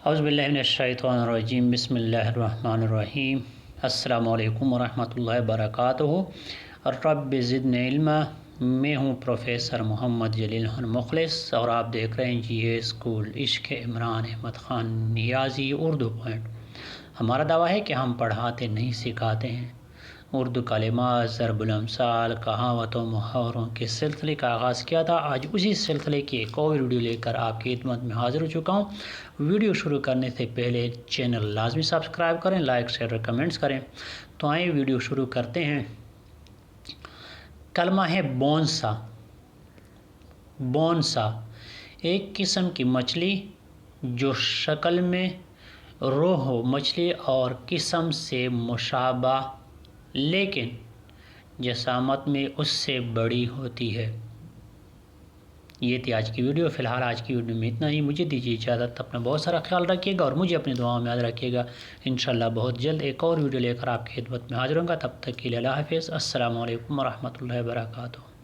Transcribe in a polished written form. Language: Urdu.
اعوذ باللہ من الشیطان الرجیم، بسم اللہ الرحمن الرحیم۔ السلام علیکم ورحمۃ اللہ وبرکاتہ۔ رب زدنی علما۔ میں ہوں پروفیسر محمد جلیل مخلص اور آپ دیکھ رہے ہیں جی اے اسکول عشق عمران احمد خان نیازی اردو پوائنٹ۔ ہمارا دعویٰ ہے کہ ہم پڑھاتے نہیں سکھاتے ہیں۔ اردو کلمات، ضرب الامثال، کہاوتوں، محاوروں کے سلسلے کا آغاز کیا تھا۔ آج اسی سلسلے کی ایک اور ویڈیو لے کر آپ کی خدمت میں حاضر ہو چکا ہوں۔ ویڈیو شروع کرنے سے پہلے چینل لازمی سبسکرائب کریں، لائک شیئر اور کمنٹس کریں۔ تو آئیں ویڈیو شروع کرتے ہیں۔ کلمہ ہے بونسا۔ بونسا ایک قسم کی مچھلی جو شکل میں روہو مچھلی اور قسم سے مشابہ لیکن جسامت میں اس سے بڑی ہوتی ہے۔ یہ تھی آج کی ویڈیو۔ فی الحال آج کی ویڈیو میں اتنا ہی۔ مجھے دیجیے اجازت۔ اپنا بہت سارا خیال رکھیے گا اور مجھے اپنی دعاؤں میں یاد رکھیے گا۔ انشاءاللہ بہت جلد ایک اور ویڈیو لے کر آپ کی خدمت میں حاضر ہوں گا۔ تب تک کے لیے اللہ حافظ۔ السلام علیکم ورحمۃ اللہ وبرکاتہ۔